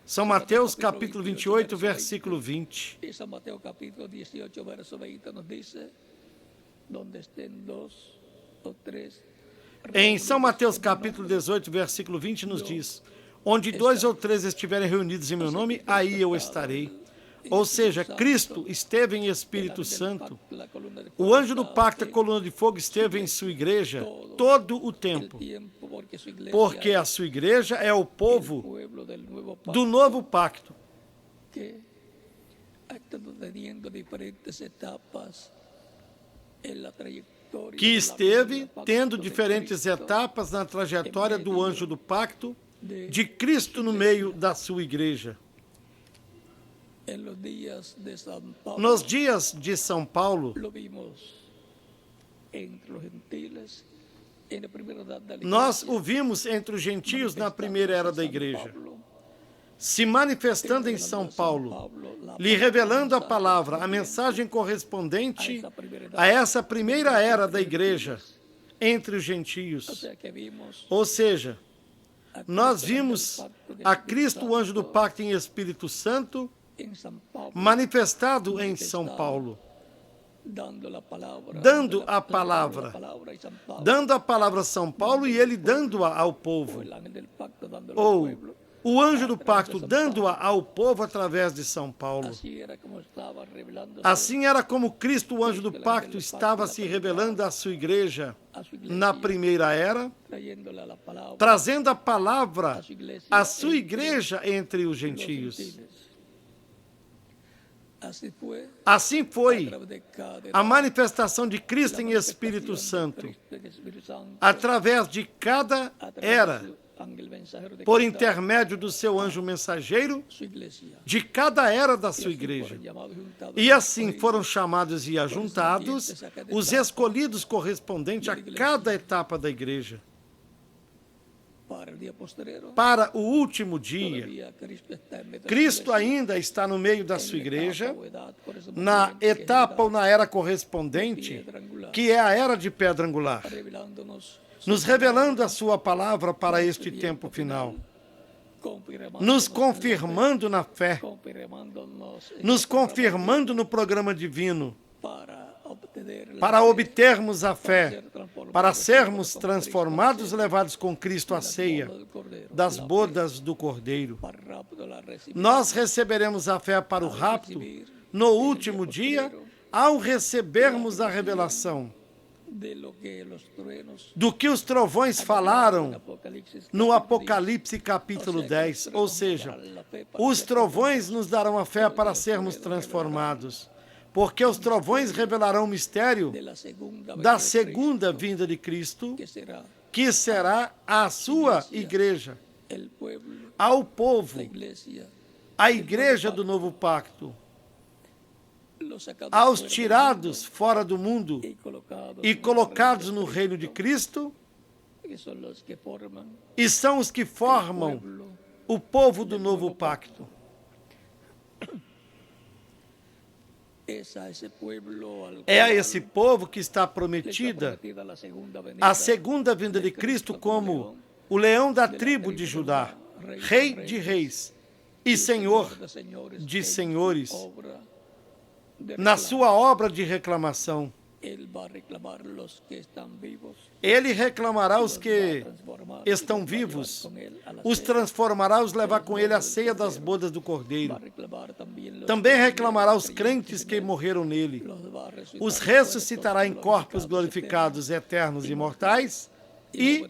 São Mateus capítulo 28, versículo 20. Y San Mateo capítulo 18, verso 20 nos dice, donde estén dos o tres. Em São Mateus capítulo 18, versículo 20 nos diz, onde 2 ou 3 estiverem reunidos em meu nome, aí eu estarei. Ou seja, Cristo esteve em Espírito Santo. O anjo do pacto, a coluna de fogo, esteve em sua igreja todo o tempo, porque a sua igreja é o povo do novo pacto, que ha estado teniendo diferentes etapas en la trayectoria que esteve tendo diferentes etapas na trajetória do anjo do pacto de Cristo no meio da sua igreja. en los días de San Pablo. Nos dias de São Paulo, Lo vimos entre los gentiles en la primera edad de la nós iglesia, o vimos entre os gentios na primeira era da igreja, Pablo, se manifestando em São Paulo, lhe revelando a palavra, a mensagem correspondente a essa primeira era da igreja entre os o gentios. sea que vimos Ou seja, a nós Cristo vimos en el pacto de a Espíritu Cristo, o anjo do Santo, pacto em Espírito Santo, en San Pablo, manifestado em São Paulo, dando la palabra, dando la a palavra, palabra y San Pablo, dando a palavra a São Paulo e ele dando-a ao povo. el ángel del pacto dándolo al Ou pueblo. o anjo do pacto dando-a ao povo através de São Paulo. Así era como estaba revelándose Assim era como Cristo, o anjo do pacto, estava se revelando à sua igreja a su iglesia, na primeira era, trayéndole la palabra trazendo a palavra a su iglesia, à sua igreja entre os los gentios. gentiles. Así fue Assim a foi través de cada a manifestação de Cristo em Espírito Santo, através de cada era, por intermédio do seu anjo mensageiro, de cada era da sua igreja. E assim foram chamados e ajuntados os escolhidos correspondentes a cada etapa da igreja. Para o último dia, Cristo ainda está no meio da sua igreja, na etapa ou na era correspondente, que é a era de pedra angular, nos revelando a sua palavra para este tempo final, nos confirmando na fé, nos confirmando no programa divino, para obtermos a fé, para sermos transformados e levados com Cristo à ceia das bodas do Cordeiro. Nós receberemos a fé para o rapto no último dia, ao recebermos a revelação do que os trovões falaram no Apocalipse capítulo 10. Ou seja, os trovões nos darão a fé para sermos transformados, porque os trovões revelarão o mistério da segunda vinda de Cristo, que será a sua igreja, ao povo, a igreja do novo pacto, aos tirados fora do mundo e colocados no reino de Cristo, e são os que formam o povo do novo pacto. É a esse povo que está prometida a segunda vinda de Cristo como o leão da tribo de Judá, Rei de reis e Senhor de senhores, na sua obra de reclamação. Ele reclamará os que estão vivos, os transformará, os levar com ele à ceia das bodas do Cordeiro. Também reclamará os crentes que morreram nele. Os ressuscitará em corpos glorificados, eternos e imortais, e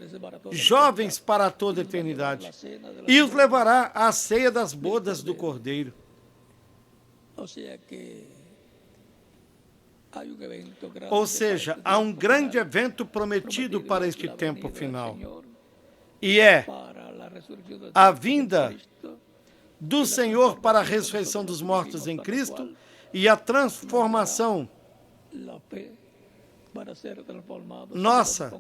jovens para toda a eternidade. E os levará à ceia das bodas do Cordeiro. Ou seja, há um grande evento prometido para este tempo final. E é a vinda do Senhor para a ressurreição dos mortos em Cristo e a transformação nossa,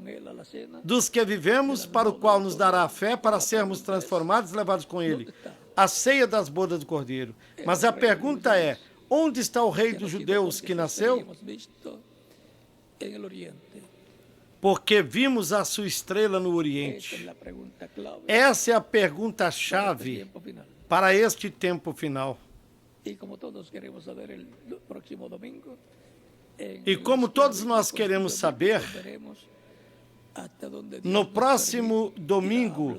dos que vivemos, para o qual nos dará a fé para sermos transformados e levados com Ele. A ceia das bodas do Cordeiro. Mas a pergunta é, onde está o Rei dos Judeus que nasceu? Porque vimos a sua estrela no Oriente. Essa é a pergunta-chave para este tempo final. E como todos nós queremos saber, no próximo domingo,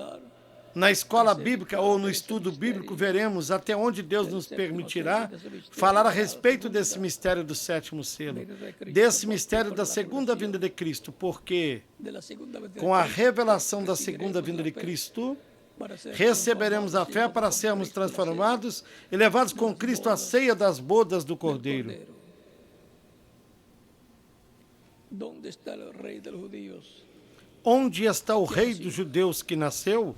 na escola bíblica ou no estudo bíblico, veremos até onde Deus nos permitirá falar a respeito desse mistério do sétimo selo, desse mistério da segunda vinda de Cristo, porque com a revelação da segunda vinda de Cristo, receberemos a fé para sermos transformados e levados com Cristo à ceia das bodas do Cordeiro. Onde está o Rei dos Judeus que nasceu?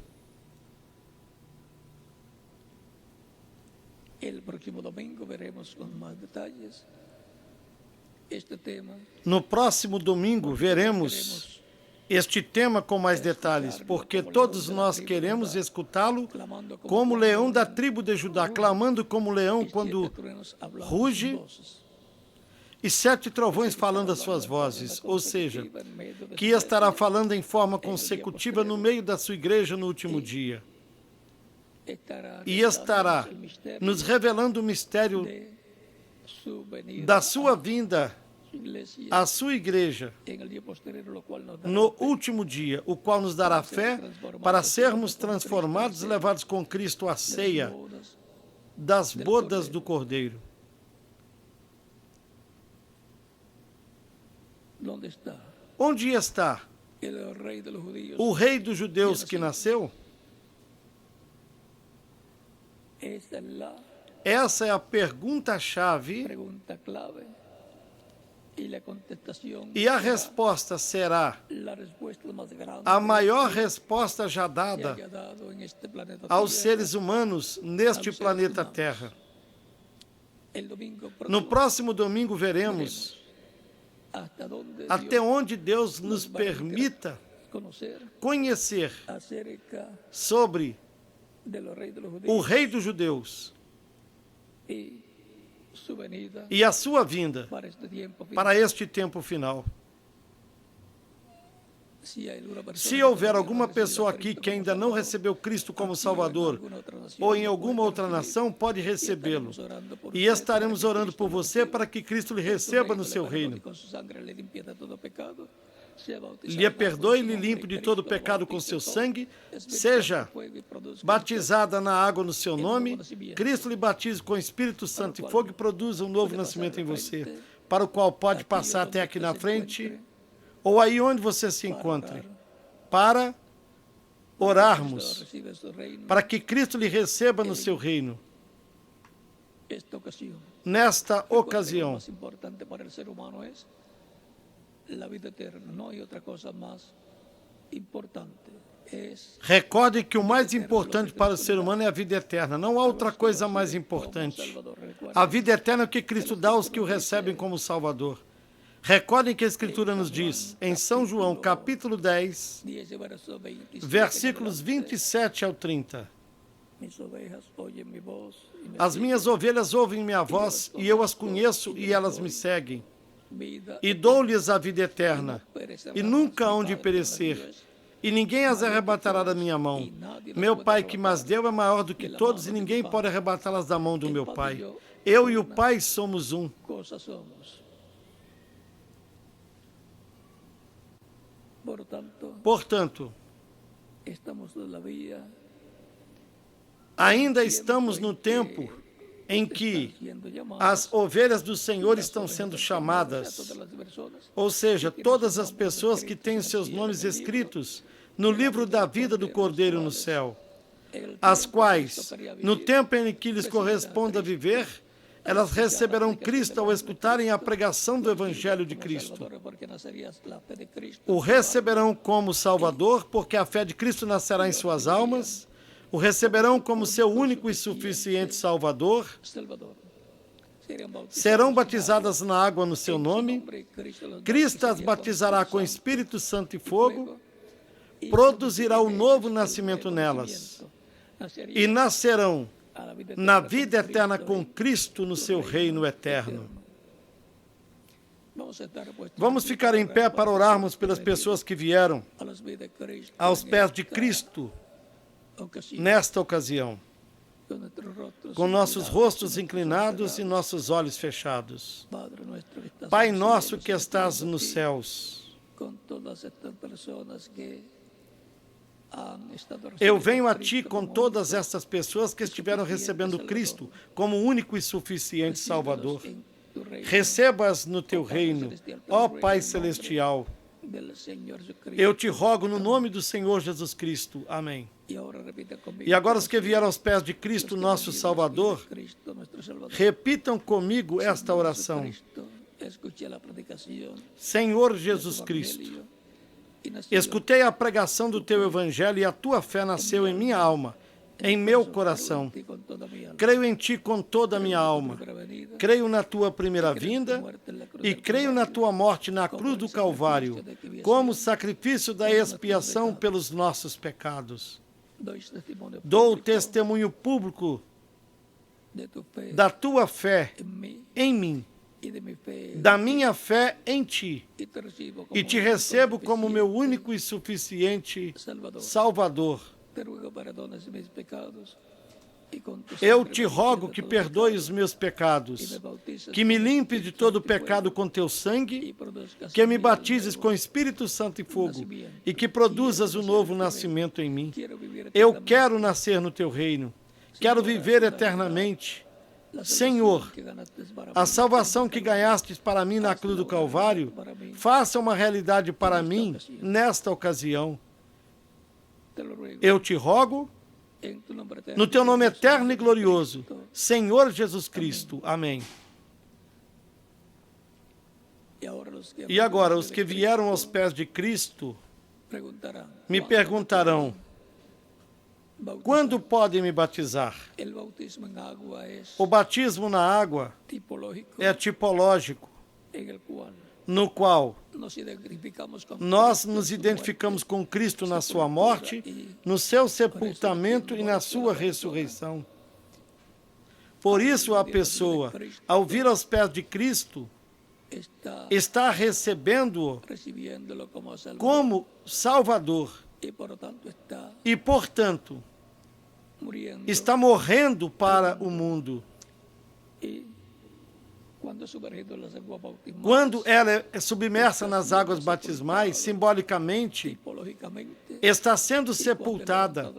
No próximo domingo veremos este tema com mais detalhes, porque todos nós queremos escutá-lo como leão da tribo de Judá, clamando como leão quando ruge, e 7 trovões falando as suas vozes, ou seja, que estará falando em forma consecutiva no meio da sua igreja no último dia. E estará nos revelando o mistério da sua vinda à sua igreja no último dia, o qual nos dará fé para sermos transformados e levados com Cristo à ceia das bodas do Cordeiro. Onde está o Rei dos Judeus que nasceu? Essa é a pergunta-chave e a resposta será a maior resposta já dada aos seres humanos neste planeta Terra. No próximo domingo veremos até onde Deus nos permita conhecer sobre o Rei dos Judeus e a sua vinda para este tempo final. Se houver alguma pessoa aqui que ainda não recebeu Cristo como Salvador, ou em alguma outra nação, pode recebê-lo. E estaremos orando por você para que Cristo lhe receba no seu reino. Lhe perdoe e lhe limpe de todo pecado com seu sangue, seja batizada na água no seu nome, Cristo lhe batize com o Espírito Santo e fogo e produza um novo nascimento em você, para o qual pode passar até aqui na frente, ou aí onde você se encontre, para orarmos, para que Cristo lhe receba no seu reino. Nesta ocasião, recorde que o mais importante para o ser humano é a vida eterna. Não há outra coisa mais importante. A vida eterna é o que Cristo dá aos que o recebem como Salvador. Recordem que a Escritura nos diz, em São João, capítulo 10, versículos 27 ao 30. As minhas ovelhas ouvem minha voz, e eu as conheço, e elas me seguem. E dou-lhes a vida eterna, e nunca hão de perecer, e ninguém as arrebatará da minha mão. Meu Pai que mas deu é maior do que todos, e ninguém pode arrebatá-las da mão do meu Pai. Eu e o Pai somos um. Portanto, ainda estamos no tempo em que as ovelhas do Senhor estão sendo chamadas, ou seja, todas as pessoas que têm seus nomes escritos no livro da vida do Cordeiro no céu, as quais, no tempo em que lhes corresponde a viver, elas receberão Cristo ao escutarem a pregação do Evangelho de Cristo. O receberão como Salvador, porque a fé de Cristo nascerá em suas almas. O receberão como seu único e suficiente Salvador. Serão batizadas na água no seu nome. Cristo as batizará com Espírito Santo e fogo. Produzirá o novo nascimento nelas. E nascerão na vida eterna com Cristo no seu reino eterno. Vamos ficar em pé para orarmos pelas pessoas que vieram aos pés de Cristo nesta ocasião, com nossos rostos inclinados e nossos olhos fechados. Pai nosso que estás nos céus, eu venho a Ti com todas estas pessoas que estiveram recebendo Cristo como único e suficiente Salvador. Receba-as no Teu reino, ó Pai Celestial. Eu te rogo no nome do Senhor Jesus Cristo. Amém. E agora os que vieram aos pés de Cristo, nosso Salvador, repitam comigo esta oração. Senhor Jesus Cristo, escutei a pregação do Teu Evangelho e a Tua fé nasceu em minha alma, em meu coração. Creio em Ti com toda a minha alma. Creio na Tua primeira vinda e creio na Tua morte na cruz do Calvário, como sacrifício da expiação pelos nossos pecados. Dou testemunho público da Tua fé em mim, da minha fé em Ti, e Te recebo como meu único e suficiente Salvador. Eu te rogo que perdoe os meus pecados, que me limpe de todo pecado com Teu sangue, que me batizes com Espírito Santo e fogo, e que produzas o novo nascimento em mim. Eu quero nascer no Teu reino, quero viver eternamente. Senhor, a salvação que ganhastes para mim na cruz do Calvário, faça uma realidade para mim nesta ocasião. Eu te rogo, no Teu nome eterno e glorioso, Senhor Jesus Cristo. Amém. E agora, os que vieram aos pés de Cristo me perguntarão, quando podem me batizar? O batismo na água é tipológico, no qual nós nos identificamos com Cristo na sua morte, no seu sepultamento e na sua ressurreição. Por isso, a pessoa, ao vir aos pés de Cristo, está recebendo-o como Salvador e, portanto, está morrendo para o mundo. Quando ela é submersa nas águas batismais, simbolicamente, está sendo sepultada.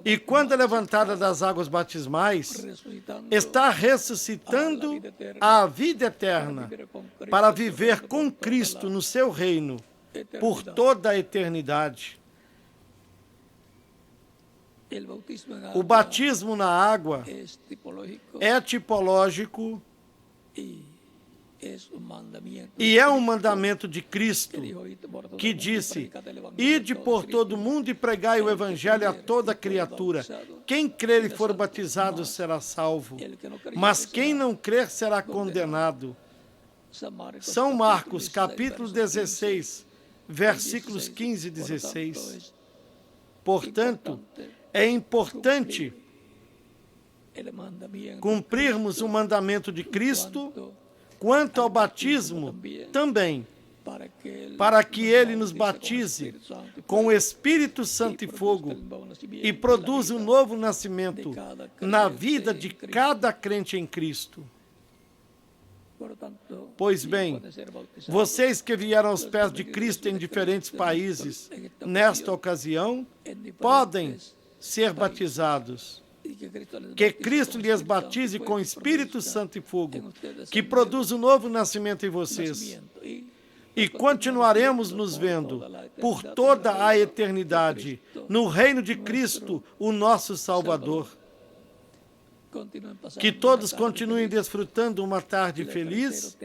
E quando é levantada das águas batismais, está ressuscitando à vida eterna para viver com Cristo no seu reino por toda a eternidade. O batismo na água é tipológico e é um mandamento de Cristo, que disse, ide por todo mundo e pregai o Evangelho a toda criatura. Quem crer e for batizado será salvo, mas quem não crer será condenado. São Marcos, capítulo 16, versículos 15 e 16. Portanto, é importante cumprirmos o mandamento de Cristo quanto ao batismo também, para que Ele nos batize com o Espírito Santo e fogo e produza um novo nascimento na vida de cada crente em Cristo. Pois bem, vocês que vieram aos pés de Cristo em diferentes países, nesta ocasião, podem ser batizados. Que Cristo lhes batize com Espírito Santo e fogo, que produza um novo nascimento em vocês. E continuaremos nos vendo por toda a eternidade, no reino de Cristo, o nosso Salvador. Que todos continuem desfrutando uma tarde feliz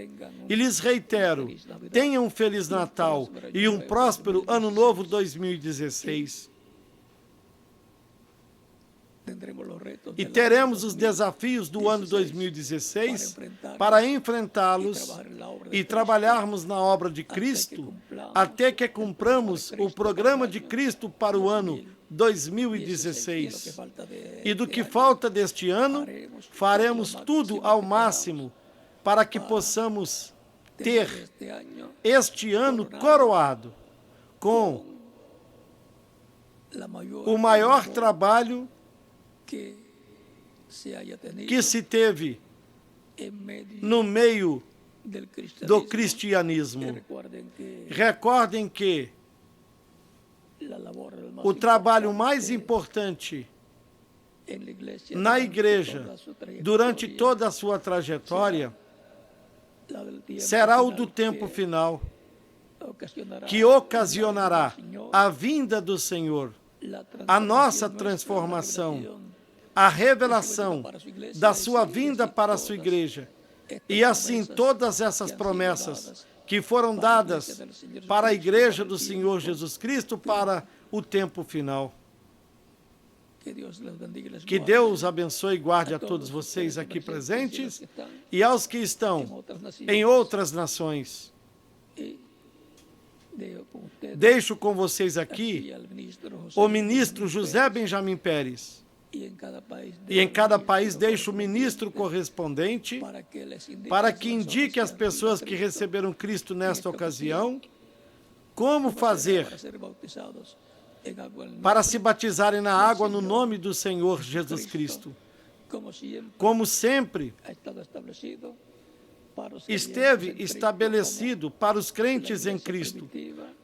e lhes reitero, tenham um Feliz Natal e um próspero Ano Novo 2016. E teremos os desafios do ano 2016 para enfrentá-los e trabalharmos na obra de Cristo até que cumpramos o programa de Cristo para o ano 2016. E do que falta deste ano, faremos tudo ao máximo para que possamos ter este ano coroado com o maior trabalho que se teve no meio do cristianismo. Recordem que o trabalho mais importante na igreja, durante toda a sua trajetória, será o do tempo final, que ocasionará a vinda do Senhor, a nossa transformação, a revelação da sua vinda para a sua igreja. E assim todas essas promessas que foram dadas para a igreja do Senhor Jesus Cristo para o tempo final. Que Deus abençoe e guarde a todos vocês aqui presentes e aos que estão em outras nações. Deixo com vocês aqui o ministro José Benjamin Pérez. E em cada país deixo o ministro correspondente para que indique às pessoas que receberam Cristo nesta ocasião como fazer para se batizarem na água no nome do Senhor Jesus Cristo. Como sempre esteve estabelecido para os crentes em Cristo,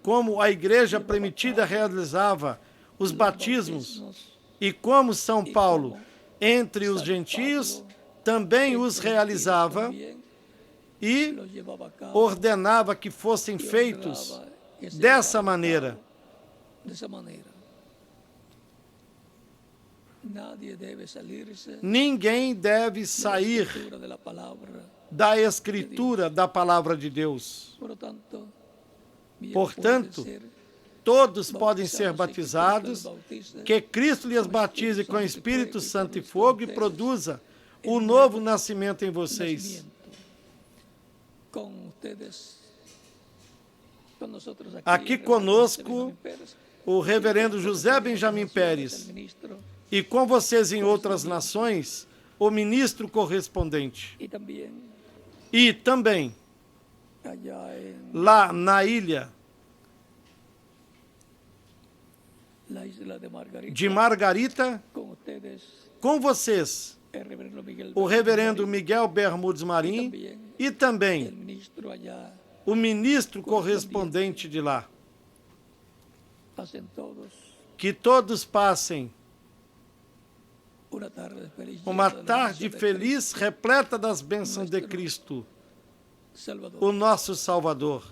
como a igreja primitiva realizava os batismos e como São Paulo, entre os gentios, também os realizava e ordenava que fossem feitos dessa maneira. Ninguém deve sair da Escritura, da Palavra de Deus. Portanto, todos podem ser batizados, que Cristo lhes batize com Espírito Santo e fogo e produza o novo nascimento em vocês. Aqui conosco, o reverendo José Benjamin Pérez, e com vocês em outras nações, o ministro correspondente. E também, lá na ilha de Margarita, com vocês, o reverendo Miguel Bermudes Marim e também o ministro correspondente de lá. Que todos passem uma tarde feliz, repleta das bênçãos de Cristo, o nosso Salvador.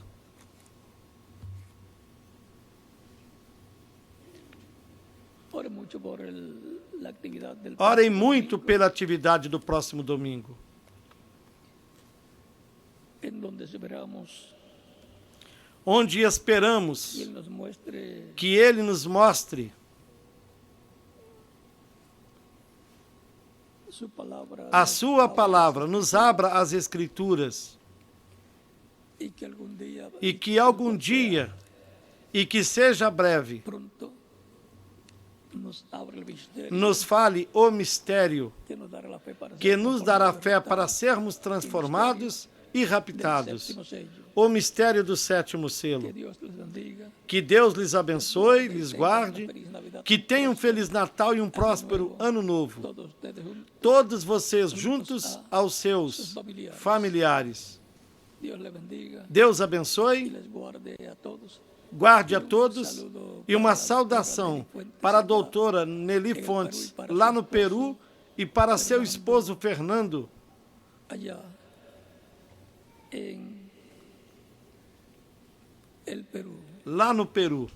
Orem muito pela atividade do próximo domingo, onde esperamos que Ele nos mostre a sua palavra, nos abra as Escrituras e que algum dia, e que seja breve, nos fale o mistério que nos dará fé para sermos transformados e raptados. o mistério do sétimo selo. Que Dios les bendiga. Que Deus lhes abençoe, lhes guarde, que tenham um Feliz Natal e um próspero Ano Novo. Todos ustedes juntos. Todos vocês juntos aos seus familiares. Dios les bendiga Deus y abençoe, les guarde a todos. guarde a todos e uma saudação para a doutora Nelly Fontes, lá no Peru, e para seu esposo Fernando, Allá en el Perú. lá no Peru.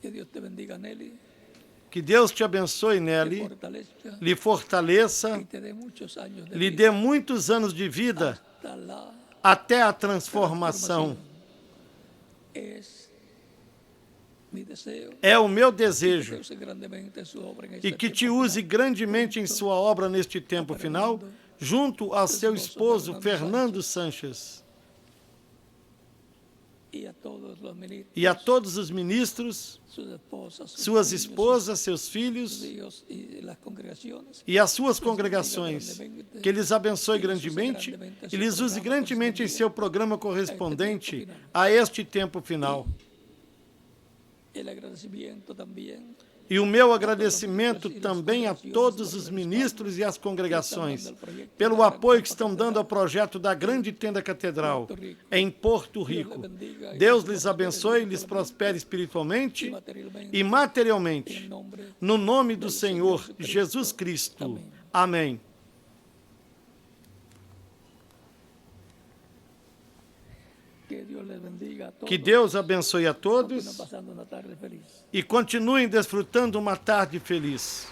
Que Dios te bendiga, Nelly. Que Deus te abençoe, Te Nelly, fortalezca lhe fortaleça, y te dé muchos años de lhe vida dê muitos anos de vida hasta la até a transformação. Es mi deseo É o meu que desejo te use grandemente en su obra en e este que te tiempo use grandemente em sua obra neste tempo final, junto ao seu esposo Fernando Sanches y a todos los ministros, e a todos os ministros, sus esposas, sus suas niños, esposas, seus sus filhos hijos y las congregaciones. e as suas congregações. Que eles abençoe grandemente e lhes use grandemente em seu programa correspondente a este tempo final. El agradecimiento también E o meu agradecimento também a todos os ministros e as congregações pelo apoio que estão dando ao projeto da Grande Tenda Catedral em Porto Rico. Deus lhes abençoe e lhes prospere espiritualmente e materialmente. No nome do Senhor Jesus Cristo. Amém. que Dios les bendiga a todos. Que Deus abençoe a todos Continúen pasando una tarde feliz. e continuem desfrutando uma tarde feliz.